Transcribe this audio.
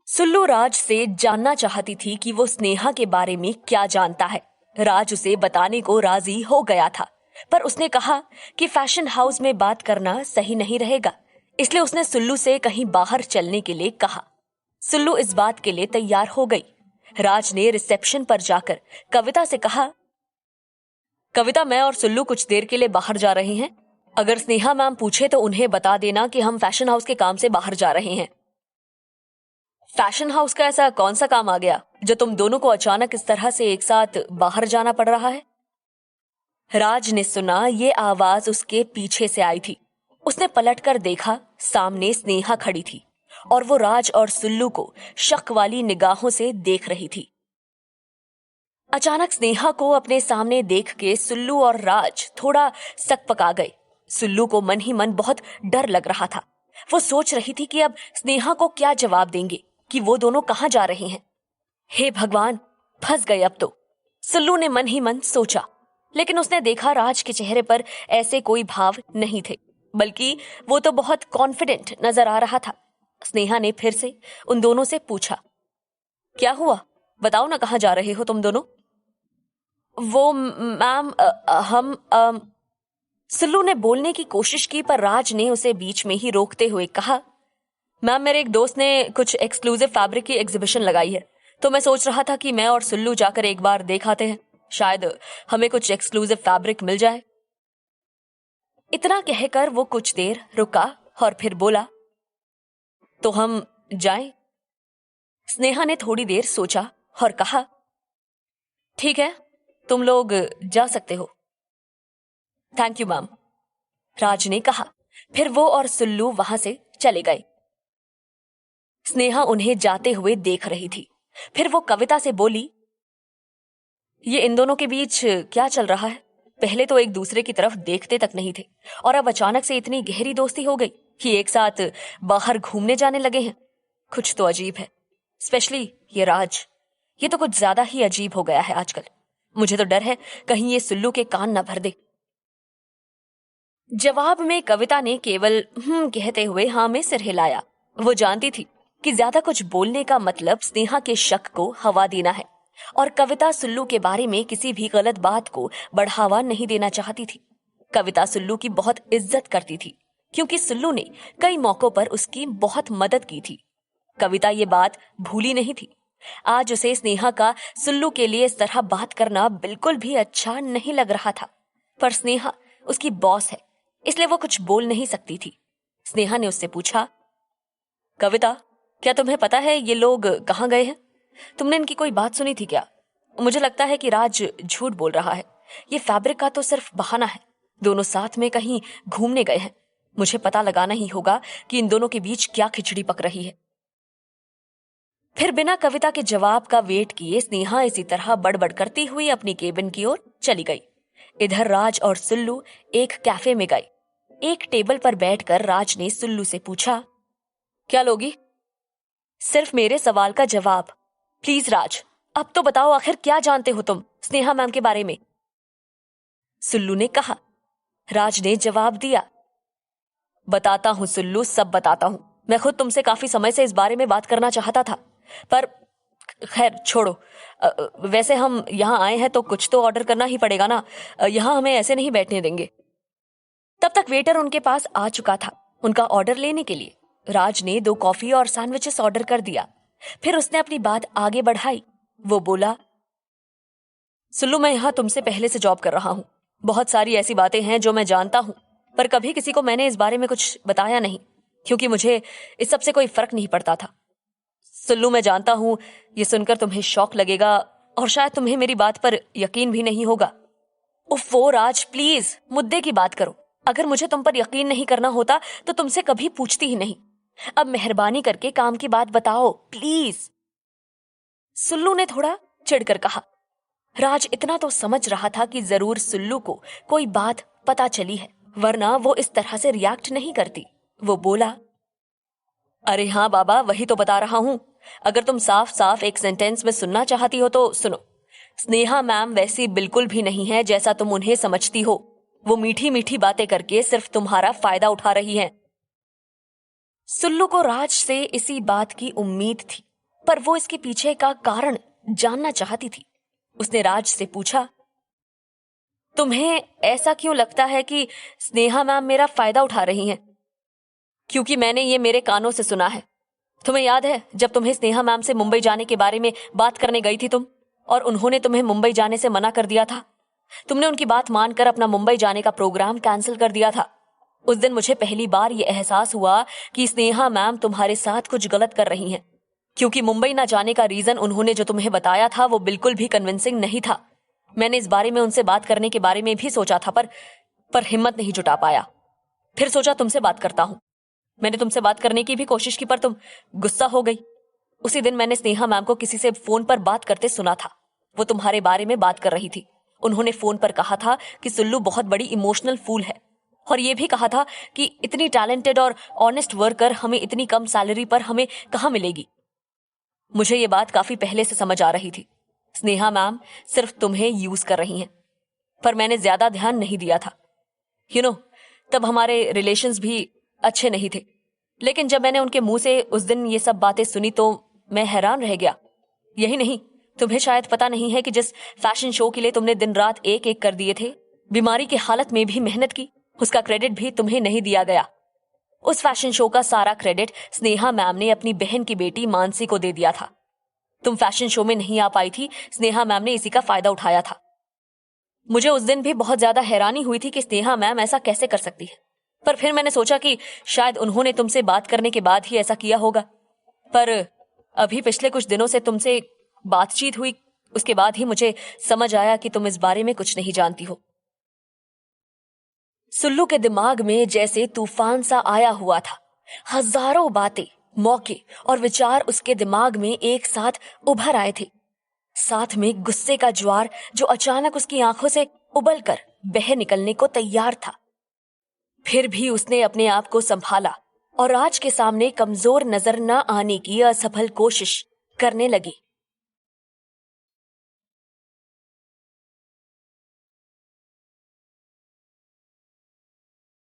सुल्लू राज से जानना चाहती थी कि वो स्नेहा के बारे में क्या जानता है। राज उसे बताने को राजी हो गया था, पर उसने कहा कि फैशन हाउस में बात करना सही नहीं रहेगा, इसलिए उसने सुल्लू से कहीं बाहर चलने के लिए कहा। सुल्लू इस बात के लिए तैयार हो गई। राज ने रिसेप्शन पर जाकर कविता से कहा, कविता, मैं और सुल्लू कुछ देर के लिए बाहर जा रहे हैं। अगर स्नेहा मैम पूछे तो उन्हें बता देना कि हम फैशन हाउस के काम से बाहर जा रहे हैं। फैशन हाउस का ऐसा कौन सा काम आ गया जो तुम दोनों को अचानक इस तरह से एक साथ बाहर जाना पड़ रहा है? राज ने सुना ये आवाज उसके पीछे से आई थी। उसने पलटकर देखा, सामने स्नेहा खड़ी थी और वो राज और सुल्लू को शक वाली निगाहों से देख रही थी। अचानक स्नेहा को अपने सामने देख के सुल्लू और राज थोड़ा सकपका गए। सुल्लू को मन ही मन बहुत डर लग रहा था। वो सोच रही थी कि अब स्नेहा को क्या जवाब देंगे कि वो दोनों कहां जा रहे हैं। हे भगवान, फंस गए अब तो, सुल्लू ने मन ही मन सोचा। लेकिन उसने देखा राज के चेहरे पर ऐसे कोई भाव नहीं थे, बल्कि वो तो बहुत कॉन्फिडेंट नजर आ रहा था। स्नेहा ने फिर से उन दोनों से पूछा, क्या हुआ, बताओ ना, कहां जा रहे हो तुम दोनों? वो मैम, हम सुल्लू ने बोलने की कोशिश की, पर राज ने उसे बीच में ही रोकते हुए कहा, मैम, मेरे एक दोस्त ने कुछ एक्सक्लूसिव फैब्रिक की एग्जीबिशन लगाई है, तो मैं सोच रहा था कि मैं और सुल्लू जाकर एक बार देख आते हैं, शायद हमें कुछ एक्सक्लूसिव फैब्रिक मिल जाए। इतना कहकर वो कुछ देर रुका और फिर बोला, तो हम जाएं? स्नेहा ने थोड़ी देर सोचा और कहा, ठीक है, तुम लोग जा सकते हो। थैंक यू मैम, राज ने कहा। फिर वो और सुल्लू वहां से चले गए। स्नेहा उन्हें जाते हुए देख रही थी। फिर वो कविता से बोली, ये इन दोनों के बीच क्या चल रहा है? पहले तो एक दूसरे की तरफ देखते तक नहीं थे और अब अचानक से इतनी गहरी दोस्ती हो गई कि एक साथ बाहर घूमने जाने लगे हैं। कुछ तो अजीब है, स्पेशली ये राज। ये तो कुछ ज्यादा ही अजीब हो गया है आजकल। मुझे तो डर है कहीं ये सुल्लू के कान न भर दे। जवाब में कविता ने केवल कहते हुए हाँ में सिर हिलाया। वो जानती थी कि ज्यादा कुछ बोलने का मतलब स्नेहा के शक को हवा देना है, और कविता सुल्लू के बारे में किसी भी गलत बात को बढ़ावा नहीं देना चाहती थी। कविता सुल्लू की बहुत इज्जत करती थी, क्योंकि सुल्लू ने कई मौकों पर उसकी बहुत मदद की थी। कविता ये बात भूली नहीं थी। आज उसे स्नेहा का सुल्लू के लिए इस तरह बात करना बिल्कुल भी अच्छा नहीं लग रहा था, पर स्नेहा उसकी बॉस है, इसलिए वो कुछ बोल नहीं सकती थी। स्नेहा ने उससे पूछा, कविता, क्या तुम्हें पता है ये लोग कहाँ गए हैं? तुमने इनकी कोई बात सुनी थी क्या? मुझे लगता है कि राज झूठ बोल रहा है। ये फैब्रिक का तो सिर्फ बहाना है। दोनों साथ में कहीं घूमने गए हैं। मुझे पता लगाना ही होगा कि इन दोनों के बीच क्या खिचड़ी पक रही है। फिर बिना कविता के जवाब का वेट किए स्नेहा इसी तरह बड़बड़ करती हुई अपनी केबिन की ओर चली गई। इधर राज और सुल्लू एक कैफे में गए। एक टेबल पर बैठकर राज ने सुल्लू से पूछा, क्या लोगी? सिर्फ मेरे सवाल का जवाब प्लीज राज, अब तो बताओ, आखिर क्या जानते हो तुम स्नेहा मैम के बारे में? सुल्लू ने कहा। राज ने जवाब दिया, बताता हूं सुल्लू, सब बताता हूं। मैं खुद तुमसे काफी समय से इस बारे में बात करना चाहता था, पर खैर छोड़ो। वैसे हम यहाँ आए हैं तो कुछ तो ऑर्डर करना ही पड़ेगा ना, यहाँ हमें ऐसे नहीं बैठने देंगे। तब तक वेटर उनके पास आ चुका था उनका ऑर्डर लेने के लिए। राज ने 2 कॉफी और सैंडविचेस ऑर्डर कर दिया। फिर उसने अपनी बात आगे बढ़ाई। वो बोला, सुल्लू, मैं यहाँ तुमसे पहले से जॉब कर रहा हूँ। बहुत सारी ऐसी बातें हैं जो मैं जानता हूँ, पर कभी किसी को मैंने इस बारे में कुछ बताया नहीं, क्योंकि मुझे इस सब से कोई फर्क नहीं पड़ता था। सुल्लू, मैं जानता हूँ ये सुनकर तुम्हें शौक लगेगा और शायद तुम्हें मेरी बात पर यकीन भी नहीं होगा। उफ़्फ़ो राज, प्लीज मुद्दे की बात करो। अगर मुझे तुम पर यकीन नहीं करना होता तो तुमसे कभी पूछती ही नहीं। अब मेहरबानी करके काम की बात बताओ प्लीज। सुल्लू ने थोड़ा चिढ़कर कहा। राज इतना तो समझ रहा था कि जरूर सुल्लू को कोई बात पता चली है, वरना वो इस तरह से रिएक्ट नहीं करती। वो बोला, अरे हाँ बाबा, वही तो बता रहा हूं। अगर तुम साफ साफ एक सेंटेंस में सुनना चाहती हो तो सुनो। स्नेहा मैम वैसी बिल्कुल भी नहीं है जैसा तुम उन्हें समझती हो। वो मीठी मीठी बातें करके सिर्फ तुम्हारा फायदा उठा रही हैं। सुल्लू को राज से इसी बात की उम्मीद थी, पर वो इसके पीछे का कारण जानना चाहती थी। उसने राज से पूछा, तुम्हें ऐसा क्यों लगता है कि स्नेहा मैम मेरा फायदा उठा रही हैं? क्योंकि मैंने ये मेरे कानों से सुना है। तुम्हें याद है जब तुम्हें स्नेहा मैम से मुंबई जाने के बारे में बात करने गई थी तुम, और उन्होंने तुम्हें मुंबई जाने से मना कर दिया था? तुमने उनकी बात मानकर अपना मुंबई जाने का प्रोग्राम कैंसिल कर दिया था। उस दिन मुझे पहली बार ये एहसास हुआ कि स्नेहा मैम तुम्हारे साथ कुछ गलत कर रही हैं, क्योंकि मुंबई ना जाने का रीजन उन्होंने जो तुम्हें बताया था वो बिल्कुल भी कन्विंसिंग नहीं था। मैंने इस बारे में उनसे बात करने के बारे में भी सोचा था, पर हिम्मत नहीं जुटा पाया। फिर सोचा तुमसे बात करता हूं। मैंने तुमसे बात करने की भी कोशिश की, पर तुम गुस्सा हो गई। उसी दिन मैंने स्नेहा मैम को किसी से फोन पर बात करते सुना था। वो तुम्हारे बारे में बात कर रही थी। उन्होंने फोन पर कहा था कि सुल्लू बहुत बड़ी इमोशनल फूल है, और ये भी कहा था कि इतनी टैलेंटेड और ऑनेस्ट वर्कर हमें इतनी कम सैलरी पर हमें कहां मिलेगी। मुझे ये बात काफी पहले से समझ आ रही थी। स्नेहा मैम सिर्फ तुम्हें यूज कर रही हैं, पर मैंने ज्यादा ध्यान नहीं दिया था। तब हमारे रिलेशंस भी अच्छे नहीं थे। लेकिन जब मैंने उनके मुंह से उस दिन ये सब बातें सुनी तो मैं हैरान रह गया। यही नहीं, तुम्हें शायद पता नहीं है कि जिस फैशन शो के लिए तुमने दिन रात एक एक कर दिए थे, बीमारी की हालत में भी मेहनत की, उसका क्रेडिट भी तुम्हें नहीं दिया गया। उस फैशन शो का सारा क्रेडिट स्नेहा मैम ने अपनी बहन की बेटी मानसी को दे दिया था। तुम फैशन शो में नहीं आ पाई थी, स्नेहा मैम ने इसी का फायदा उठाया था। मुझे उस दिन भी बहुत ज्यादा हैरानी हुई थी कि स्नेहा मैम ऐसा कैसे कर सकती है, पर फिर मैंने सोचा कि शायद उन्होंने तुमसे बात करने के बाद ही ऐसा किया होगा। पर अभी पिछले कुछ दिनों से तुमसे बातचीत हुई, उसके बाद ही मुझे समझ आया कि तुम इस बारे में कुछ नहीं जानती हो। सुल्लू के दिमाग में जैसे तूफान सा आया हुआ था। हजारों बातें, मौके और विचार उसके दिमाग में एक साथ उभर आए थे, साथ में गुस्से का ज्वार जो अचानक उसकी आंखों से उबलकर बह निकलने को तैयार था। फिर भी उसने अपने आप को संभाला और राज के सामने कमजोर नजर न आने की असफल कोशिश करने लगी।